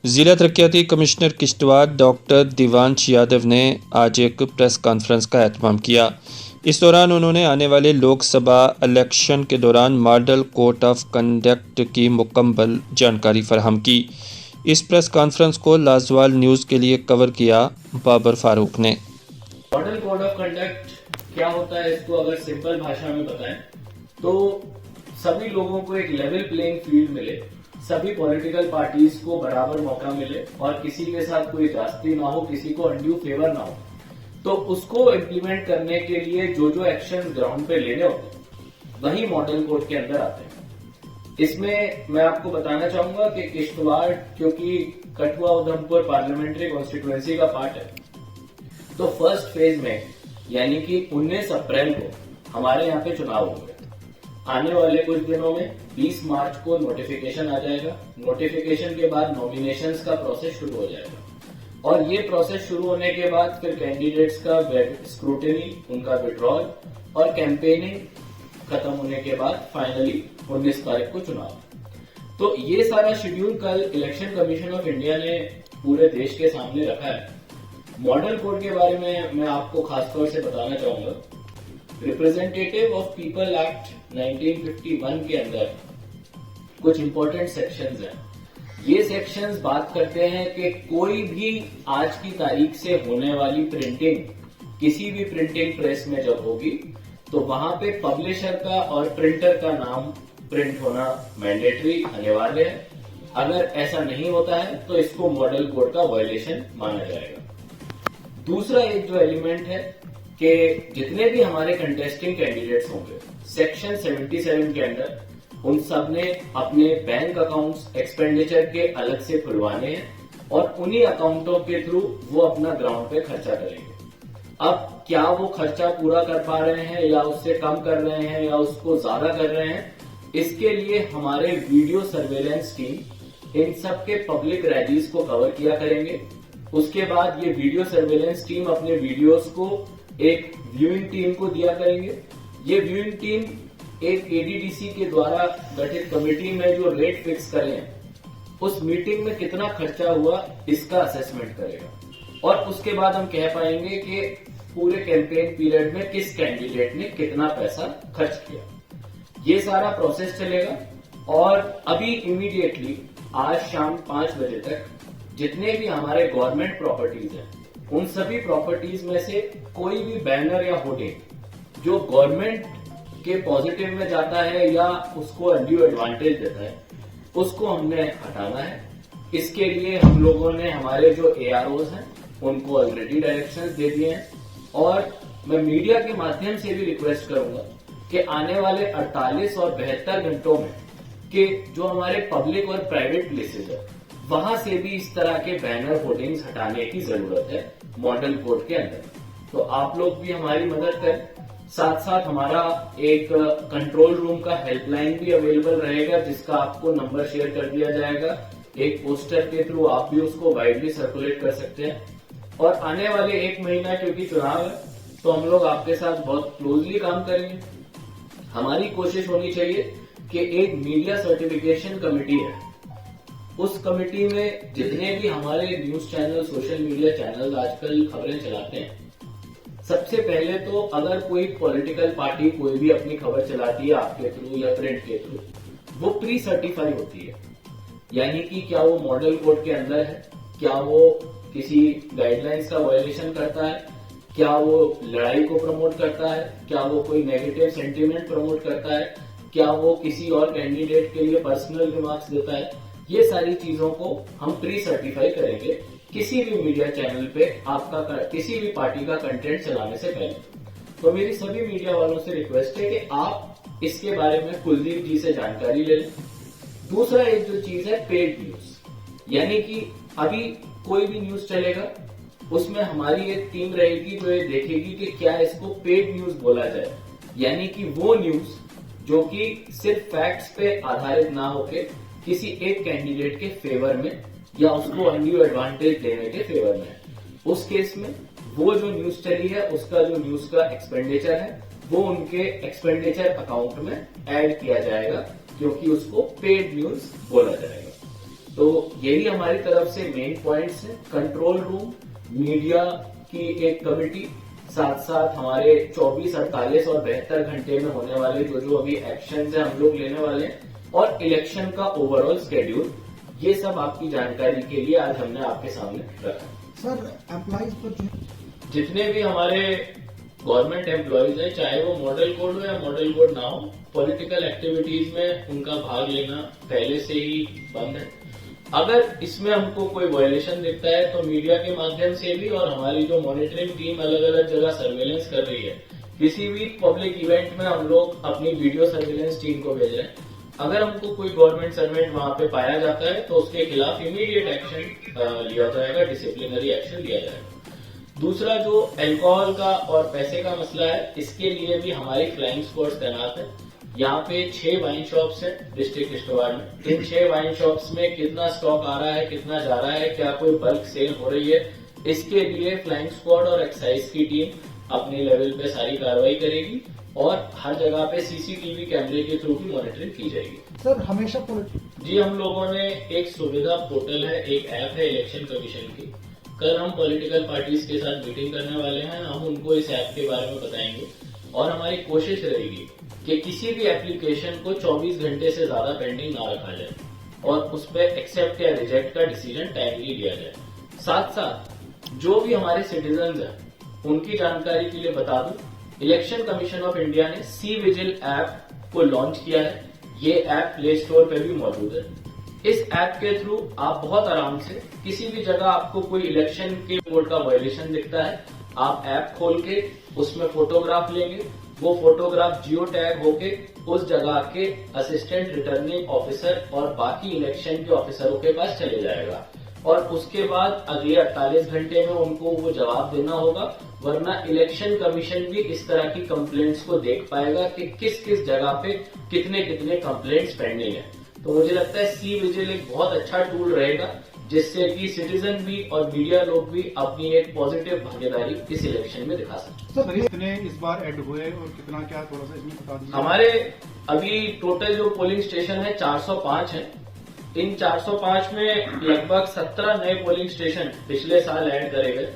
जिला तरक्याती commissioner Kishtwar doctor Divansh Yadav ने आज एक प्रेस कॉन्फ्रेंस का एहतमाम किया। इस दौरान उन्होंने आने वाले लोकसभा इलेक्शन के दौरान मॉडल कोड ऑफ कंडक्ट की मुकम्मल जानकारी फराहम की। इस प्रेस कॉन्फ्रेंस को लाजवाल न्यूज़ के लिए कवर किया बाबर फारूक ने। मॉडल कोड ऑफ कंडक्ट क्या होता है, इसको अगर सिंपल भाषा में बताएं तो सभी लोगों को एक लेवल प्लेइंग फील्ड मिले, सभी पॉलिटिकल पार्टीज को बराबर मौका मिले और किसी के साथ कोई जास्ती ना हो, किसी को अनड्यू फेवर ना हो। तो उसको इम्प्लीमेंट करने के लिए जो जो एक्शन ग्राउंड पे लेने होते हैं वही मॉडल कोड के अंदर आते हैं। इसमें मैं आपको बताना चाहूंगा कि किश्तवाड़ क्योंकि कठुआ उधमपुर पार्लियामेंट्री कॉन्स्टिट्यूएंसी का पार्ट है, तो फर्स्ट फेज में यानी कि 19 अप्रैल को हमारे यहाँ पे चुनाव होंगे। आने वाले कुछ दिनों में 20 मार्च को नोटिफिकेशन आ जाएगा। नोटिफिकेशन के बाद नॉमिनेशंस का प्रोसेस शुरू हो जाएगा और ये प्रोसेस शुरू होने के बाद फिर कैंडिडेट्स का स्क्रूटिनी, उनका विड्रॉल और कैंपेनिंग खत्म होने के बाद फाइनली 19 तारीख को चुनाव। तो ये सारा शेड्यूल कल इलेक्शन कमीशन ऑफ इंडिया ने पूरे देश के सामने रखा है। मॉडल कोड के बारे में मैं आपको खासतौर से बताना चाहूंगा। रिप्रेजेंटेटिव ऑफ पीपल एक्ट 1951 के अंदर कुछ इंपॉर्टेंट सेक्शंस हैं। ये सेक्शंस बात करते हैं कि कोई भी आज की तारीख से होने वाली प्रिंटिंग किसी भी प्रिंटिंग प्रेस में जब होगी तो वहां पे पब्लिशर का और प्रिंटर का नाम प्रिंट होना मैंडेटरी अनिवार्य है। अगर ऐसा नहीं होता है तो इसको मॉडल कोड का वायलेशन माना जाएगा। दूसरा एक जो एलिमेंट है कि जितने भी हमारे कंटेस्टिंग कैंडिडेट्स होंगे सेक्शन 77 के अंदर उन सब ने अपने बैंक अकाउंट्स एक्सपेंडिचर के अलग से खुलवाने हैं और उन्हीं अकाउंटों के थ्रू वो अपना ग्राउंड पे खर्चा करेंगे। अब क्या वो खर्चा पूरा कर पा रहे हैं या उससे कम कर रहे हैं या उसको ज्यादा कर रहे हैं, इसके लिए हमारे वीडियो सर्वेलेंस टीम इन सब के पब्लिक रैलीज को कवर किया करेंगे। उसके बाद ये वीडियो सर्वेलेंस टीम अपने वीडियोस को एक व्यूइंग टीम को दिया करेंगे। ये व्यूइंग टीम एक एडीडीसी के द्वारा गठित कमेटी में जो रेट फिक्स करें उस मीटिंग में कितना खर्चा हुआ इसका असेसमेंट करेगा और उसके बाद हम कह पाएंगे कि पूरे कैंपेन पीरियड में किस कैंडिडेट ने कितना पैसा खर्च किया। ये सारा प्रोसेस चलेगा और अभी इमीडिएटली आज शाम 5 बजे तक जितने भी हमारे गवर्नमेंट प्रॉपर्टीज हैं उन सभी प्रॉपर्टीज में से कोई भी बैनर या होर्डिंग जो गवर्नमेंट के पॉजिटिव में जाता है या उसको अनड्यू एडवांटेज देता है उसको हमने हटाना है। इसके लिए हम लोगों ने हमारे जो एआरओज हैं उनको ऑलरेडी डायरेक्शंस दे दिए हैं और मैं मीडिया के माध्यम से भी रिक्वेस्ट करूंगा कि आने वाले 48 और 72 घंटों में कि जो हमारे पब्लिक और प्राइवेट प्लेसेज है वहां से भी इस तरह के बैनर होर्डिंग्स हटाने की जरूरत है मॉडल कोड के अंदर। तो आप लोग भी हमारी मदद करें। साथ साथ हमारा एक कंट्रोल रूम का हेल्पलाइन भी अवेलेबल रहेगा जिसका आपको नंबर शेयर कर दिया जाएगा। एक पोस्टर के थ्रू आप भी उसको वाइडली सर्कुलेट कर सकते हैं और आने वाले 1 महीना क्योंकि चुनाव है तो हम लोग आपके साथ बहुत क्लोजली काम करेंगे। हमारी कोशिश होनी चाहिए कि एक मीडिया सर्टिफिकेशन कमेटी है, उस कमेटी में जितने भी हमारे news channel, social media channel आजकल खबरें चलाते हैं, सबसे पहले तो अगर कोई पॉलिटिकल पार्टी कोई भी अपनी खबर चलाती है आपके थ्रू या प्रिंट के थ्रू, वो प्री सर्टिफाई होती है। यानी कि क्या वो मॉडल कोड के अंदर है, क्या वो किसी गाइडलाइंस का वायलेशन करता है, क्या वो लड़ाई को प्रमोट करता है, क्या वो कोई नेगेटिव सेंटीमेंट प्रमोट करता है, क्या वो किसी और कैंडिडेट के लिए पर्सनल रिमार्क्स देता है। ये सारी चीजों को हम प्री सर्टिफाई करेंगे किसी भी मीडिया चैनल पे आपका किसी भी पार्टी का कंटेंट चलाने से पहले। तो मेरी सभी मीडिया वालों से रिक्वेस्ट है कि आप इसके बारे में कुलदीप जी से जानकारी ले लें। दूसरा एक जो चीज है पेड न्यूज, यानी कि अभी कोई भी न्यूज चलेगा उसमें हमारी एक टीम रहेगी जो ये देखेगी कि क्या इसको पेड न्यूज बोला जाए, यानी कि वो न्यूज जो कि सिर्फ फैक्ट्स पे आधारित ना होके किसी एक कैंडिडेट के फेवर में या उसको अनड्यू एडवांटेज देने के फेवर में। उस केस में वो जो न्यूज चली है उसका जो न्यूज का एक्सपेंडिचर है वो उनके एक्सपेंडिचर अकाउंट में ऐड किया जाएगा क्योंकि उसको पेड न्यूज बोला जाएगा। तो यही हमारी तरफ से मेन पॉइंट्स हैं। कंट्रोल रूम, मीडिया की एक कमेटी, साथ साथ हमारे 24, 48 और 72 घंटे में होने वाले जो अभी एक्शन है हम लोग लेने वाले हैं, और इलेक्शन का ओवरऑल शेड्यूल, ये सब आपकी जानकारी के लिए आज हमने आपके सामने रखा। सर, एम्प्लॉइज पर जितने भी हमारे गवर्नमेंट एम्प्लॉयज है, चाहे वो मॉडल कोड हो या मॉडल कोड ना हो, पॉलिटिकल एक्टिविटीज में उनका भाग लेना पहले से ही बंद है। अगर इसमें हमको कोई वायलेशन दिखता है तो मीडिया के माध्यम से भी, और हमारी जो मॉनिटरिंग टीम अलग अलग जगह सर्वेलेंस कर रही है, किसी भी पब्लिक इवेंट में हम लोग अपनी वीडियो सर्वेलेंस टीम को भेज रहे हैं। अगर हमको कोई गवर्नमेंट सर्वेंट वहां पे पाया जाता है तो उसके खिलाफ इमीडिएट एक्शन लिया जाएगा, डिसिप्लिनरी एक्शन लिया जाएगा। दूसरा, जो अल्कोहल का और पैसे का मसला है, इसके लिए भी हमारी फ्लाइंग स्क्वाड तैनात है। यहाँ पे 6 वाइन शॉप्स हैं डिस्ट्रिक्ट किश्तवाड़ में। इन 6 वाइन शॉप्स में कितना स्टॉक आ रहा है, कितना जा रहा है, क्या कोई बल्क सेल हो रही है, इसके लिए फ्लाइंग स्क्वाड और एक्साइज की टीम अपने लेवल पे सारी कार्रवाई करेगी, और हर जगह पे सीसीटीवी कैमरे के थ्रू भी मॉनिटरिंग की जाएगी। सर, हमेशा जी, हम लोगों ने एक सुविधा पोर्टल है, एक ऐप है इलेक्शन कमीशन की। कल हम पॉलिटिकल पार्टीज के साथ मीटिंग करने वाले हैं, हम उनको इस ऐप के बारे में बताएंगे, और हमारी कोशिश रहेगी कि किसी भी एप्लीकेशन को 24 घंटे से ज्यादा पेंडिंग ना रखा जाए, और उस पर एक्सेप्ट या रिजेक्ट का डिसीजन टाइमली लिया जाए। साथ साथ जो भी हमारे सिटीजन्स हैं, उनकी जानकारी के लिए बता दूं, इलेक्शन कमीशन ऑफ इंडिया ने सी विजिल ऐप को लॉन्च किया है। ये ऐप प्ले स्टोर पे भी मौजूद है। इस ऐप के थ्रू आप बहुत आराम से किसी भी जगह आपको कोई इलेक्शन के कोड का वायलेशन दिखता है, आप ऐप खोल के उसमें फोटोग्राफ लेंगे, वो फोटोग्राफ जियो टैग होके उस जगह के असिस्टेंट रिटर्निंग ऑफिसर और बाकी इलेक्शन के ऑफिसरों के पास चले जाएगा, और उसके बाद अगले 48 घंटे में उनको वो जवाब देना होगा। वरना इलेक्शन कमीशन भी इस तरह की कंप्लेंट्स को देख पाएगा कि किस किस जगह पे कितने कितने कंप्लेंट्स पेंडिंग है। तो मुझे लगता है सी विजिल एक बहुत अच्छा टूल रहेगा, जिससे कि सिटीजन भी और मीडिया लोग भी अपनी एक पॉजिटिव भागीदारी इस इलेक्शन में दिखा सकते हैं। सर, कितने इस बार ऐड हुए और कितना क्या, थोड़ा सा इसमें बता दीजिए। हमारे अभी टोटल जो पोलिंग स्टेशन है 405 है। इन 405 में लगभग 17 नए पोलिंग स्टेशन पिछले साल ऐड करे गए।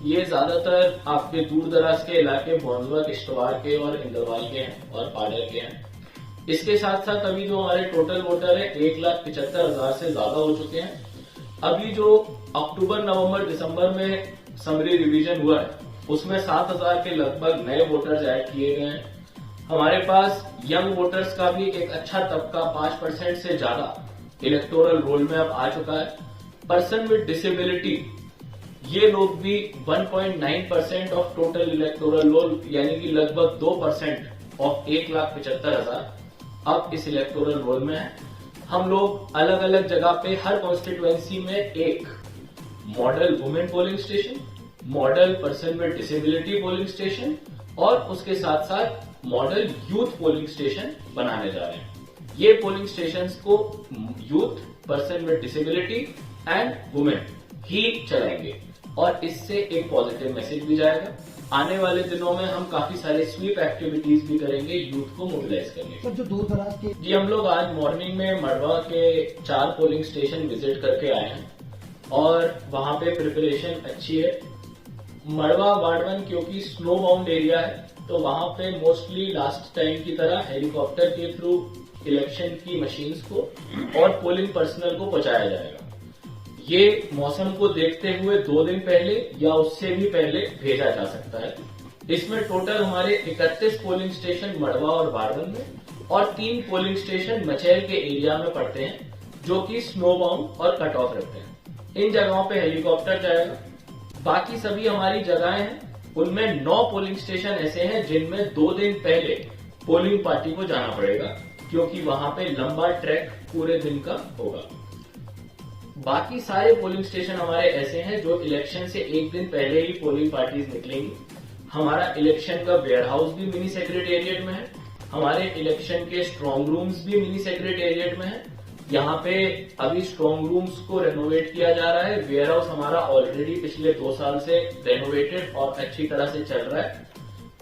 ये ज्यादातर आपके दूर दराज के इलाके भोंदवा, किश्तवाड़ के और इंदरवाल के हैं और पाडर के हैं। इसके साथ साथ अभी जो हमारे टोटल वोटर है 1,75,000 से ज्यादा हो चुके हैं। अभी जो अक्टूबर, नवंबर, दिसंबर में समरी रिवीजन हुआ है, उसमें 7,000 के लगभग नए वोटर्स ऐड किए गए हैं। हमारे पास यंग वोटर्स का भी एक अच्छा तबका 5% से ज्यादा इलेक्टोरल रोल में अब आ चुका है। पर्सन विद डिसेबिलिटी, ये लोग भी 1.9% ऑफ टोटल इलेक्टोरल रोल, यानी कि लगभग 2% ऑफ 1,75,000 अब इस इलेक्टोरल रोल में है। हम लोग अलग अलग जगह पे हर कॉन्स्टिट्यूएंसी में एक model women polling station, model person with disability polling station और उसके साथ साथ मॉडल यूथ पोलिंग स्टेशन बनाने जा रहे हैं। ये पोलिंग स्टेशंस को youth, person with disability and women ही चलाएंगे, और इससे एक पॉजिटिव मैसेज भी जाएगा। आने वाले दिनों में हम काफी सारे स्वीप एक्टिविटीज भी करेंगे यूथ को मोबिलाइज करने। सर, जो दूर दराज के जी, हम लोग आज मॉर्निंग में मड़वा के 4 पोलिंग स्टेशन विजिट करके आए हैं, और वहां पे प्रिपरेशन अच्छी है। मड़वा वार्ड 1 क्योंकि स्नो बाउंड एरिया है, तो वहां पे मोस्टली लास्ट टाइम की तरह हेलीकॉप्टर के थ्रू इलेक्शन की मशीन्स को और पोलिंग पर्सनल को पहुंचाया जाएगा। ये मौसम को देखते हुए 2 दिन पहले या उससे भी पहले भेजा जा सकता है। इसमें टोटल हमारे 31 पोलिंग स्टेशन मड़वा और बाड़वन में और 3 पोलिंग स्टेशन मचैल के एरिया में पड़ते हैं, जो कि स्नो बाउंड और कट ऑफ रखते हैं। इन जगहों पे हेलीकॉप्टर जाएगा। बाकी सभी हमारी जगहें हैं, उनमें 9 पोलिंग स्टेशन ऐसे हैं जिनमें 2 दिन पहले पोलिंग पार्टी को जाना पड़ेगा, क्योंकि वहां पे लंबा ट्रैक पूरे दिन का होगा। बाकी सारे पोलिंग स्टेशन हमारे ऐसे हैं जो इलेक्शन से 1 दिन पहले ही पोलिंग पार्टीज निकलेंगी। हमारा इलेक्शन का वेयर हाउस भी मिनी सेक्रेटेरिएट में है। हमारे इलेक्शन के स्ट्रांग रूम्स भी मिनी सेक्रेटेरिएट में है। यहाँ पे अभी स्ट्रांग रूम्स को रेनोवेट किया जा रहा है। वेयर हाउस हमारा ऑलरेडी पिछले 2 साल से रेनोवेटेड और अच्छी तरह से चल रहा है।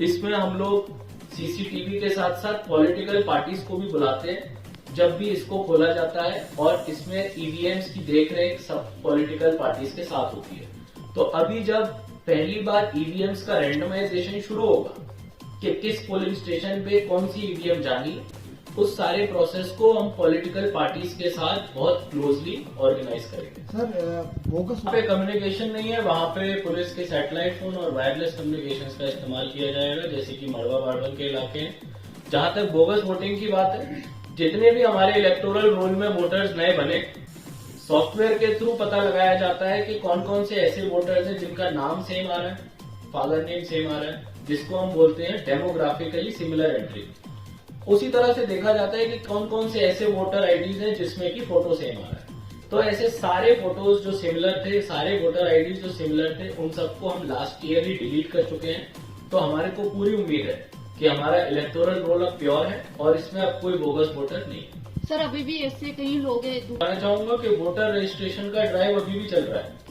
इसमें हम लोग सीसीटीवी के साथ साथ पॉलिटिकल पार्टीज को भी बुलाते हैं, जब भी इसको खोला जाता है और इसमें ईवीएम्स की देखरेख सब पॉलिटिकल पार्टीज के साथ होती है। तो अभी जब पहली बार ईवीएम्स का रैंडमाइजेशन शुरू होगा कि किस पोलिंग स्टेशन पे कौन सी ईवीएम जानी है, उस सारे प्रोसेस को हम पॉलिटिकल पार्टीज के साथ बहुत क्लोजली ऑर्गेनाइज करेंगे। सर बोगस वहाँ पे कम्युनिकेशन नहीं है, वहाँ पे पुलिस के सैटेलाइट फोन और वायरलेस कम्युनिकेशन का इस्तेमाल किया जाएगा, जैसे कि मड़वा बाड़वन के इलाके हैं। जहां तक बोगस वोटिंग की बात है, जितने भी हमारे इलेक्टोरल रोल में वोटर्स नए बने, सॉफ्टवेयर के थ्रू पता लगाया जाता है कि कौन कौन से ऐसे वोटर्स हैं जिनका नाम सेम आ रहा है, फादर नेम सेम आ रहा है, जिसको हम बोलते हैं डेमोग्राफिकली सिमिलर एंट्री। उसी तरह से देखा जाता है कि कौन कौन से ऐसे वोटर आईडीज हैं जिसमें कि फोटो सेम आ रहा है। तो ऐसे सारे फोटोज जो सिमिलर थे, सारे वोटर आईडीज जो सिमिलर थे, उन सबको हम लास्ट ईयर ही डिलीट कर चुके हैं। तो हमारे को पूरी उम्मीद है कि हमारा इलेक्टोरल रोल अब प्योर है और इसमें अब कोई बोगस वोटर नहीं है। सर अभी भी ऐसे कई लोग हैं। बताना चाहूंगा कि वोटर रजिस्ट्रेशन का ड्राइव अभी भी चल रहा है।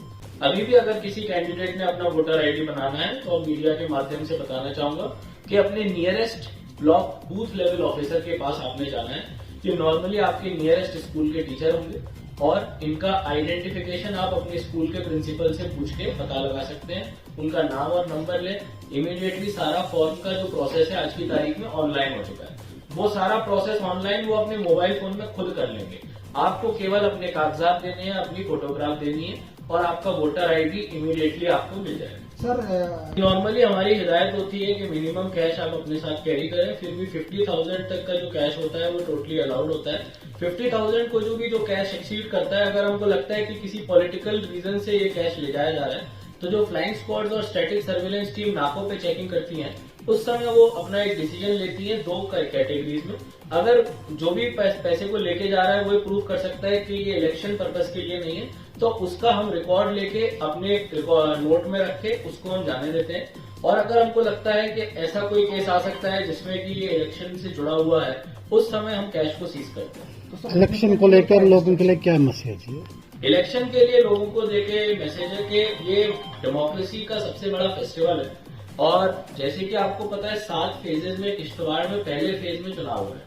अभी भी अगर किसी कैंडिडेट ने अपना वोटर आईडी बनाना है तो मीडिया के माध्यम से बताना चाहूंगा कि अपने nearest block booth level officer के पास आपने जाना है। ये नॉर्मली आपके नियरेस्ट स्कूल के टीचर होंगे और इनका आइडेंटिफिकेशन आप अपने स्कूल के प्रिंसिपल से पूछ के पता लगा सकते हैं। उनका नाम और नंबर ले, इमीडिएटली सारा फॉर्म का जो प्रोसेस है आज की तारीख में ऑनलाइन हो चुका है। वो सारा प्रोसेस ऑनलाइन वो अपने मोबाइल फोन में खुद कर लेंगे। आपको केवल अपने कागजात देने हैं, अपनी फोटोग्राफ देनी है और आपका वोटर आईडी इमीडिएटली आपको मिल जाएगा। सर नॉर्मली हमारी हिदायत होती है कि मिनिमम कैश आप अपने साथ कैरी करें, फिर भी 50,000 तक का जो कैश होता है वो टोटली अलाउड होता है। 50,000 को जो कैश एक्सीड करता है, अगर हमको लगता है कि किसी पॉलिटिकल रीजन से ये कैश ले जाया जा रहा है, तो जो फ्लाइंग स्क्वाड्स और स्टैटिक सर्विलेंस टीम नाकों पे चेकिंग करती है, उस समय वो अपना एक डिसीजन लेती है दो कैटेगरीज में। अगर जो भी पैसे को लेके जा रहा है वो प्रूव कर सकता है कि ये इलेक्शन पर्पस के लिए नहीं है, तो उसका हम रिकॉर्ड लेके अपने नोट में रख के उसको हम जाने देते हैं। और अगर हमको लगता है कि ऐसा कोई केस आ सकता है जिसमें कि ये इलेक्शन से जुड़ा हुआ है, उस समय हम कैश को सीज करते हैं। इलेक्शन को लेकर लोगों के लिए क्या मैसेज है? इलेक्शन के लिए लोगों को देके मैसेज है कि ये डेमोक्रेसी का सबसे बड़ा फेस्टिवल है और जैसे कि आपको पता है 7 फेजेज में किश्तवाड़ में पहले फेज में चुनाव है,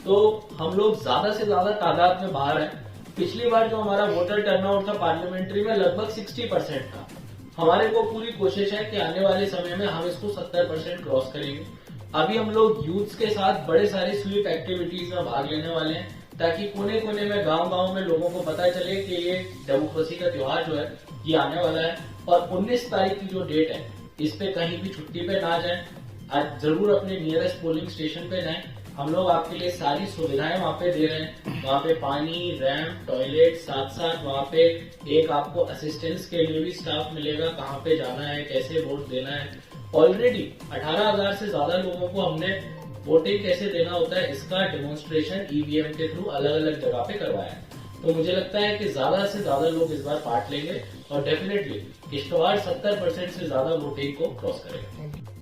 तो हम लोग ज्यादा से ज्यादा तादाद में बाहर हैं। पिछली बार जो हमारा वोटर टर्नआउट था पार्लियामेंट्री में लगभग 60% था। हमारे को पूरी कोशिश है कि आने वाले समय में हम इसको 70% क्रॉस करेंगे। अभी हम लोग यूथ्स के साथ बड़े सारे स्वीप एक्टिविटीज में भाग लेने वाले हैं ताकि कोने कोने में गांव-गांव में लोगों को पता चले कि ये डेमोक्रेसी का त्योहार जो है ये आने वाला है। और 19 तारीख की जो डेट है इस पे कहीं भी छुट्टी पे ना जाएं, आज जरूर अपने नियरेस्ट पोलिंग स्टेशन पे जाएं। हम लोग आपके लिए सारी सुविधाएं वहाँ पे दे रहे हैं। वहाँ पे पानी, रैंप, टॉयलेट, साथ साथ वहाँ पे एक आपको असिस्टेंस के लिए भी स्टाफ मिलेगा, कहाँ पे जाना है, कैसे वोट देना है। ऑलरेडी 18,000 से ज्यादा लोगों को हमने वोटिंग कैसे देना होता है इसका डेमोन्स्ट्रेशन ईवीएम के थ्रू अलग अलग जगह पे करवाया है। तो मुझे लगता है कि ज्यादा से ज्यादा लोग इस बार पार्ट लेंगे और डेफिनेटली किश्तवाड़ 70% से ज्यादा वोटिंग को क्रॉस करेगा।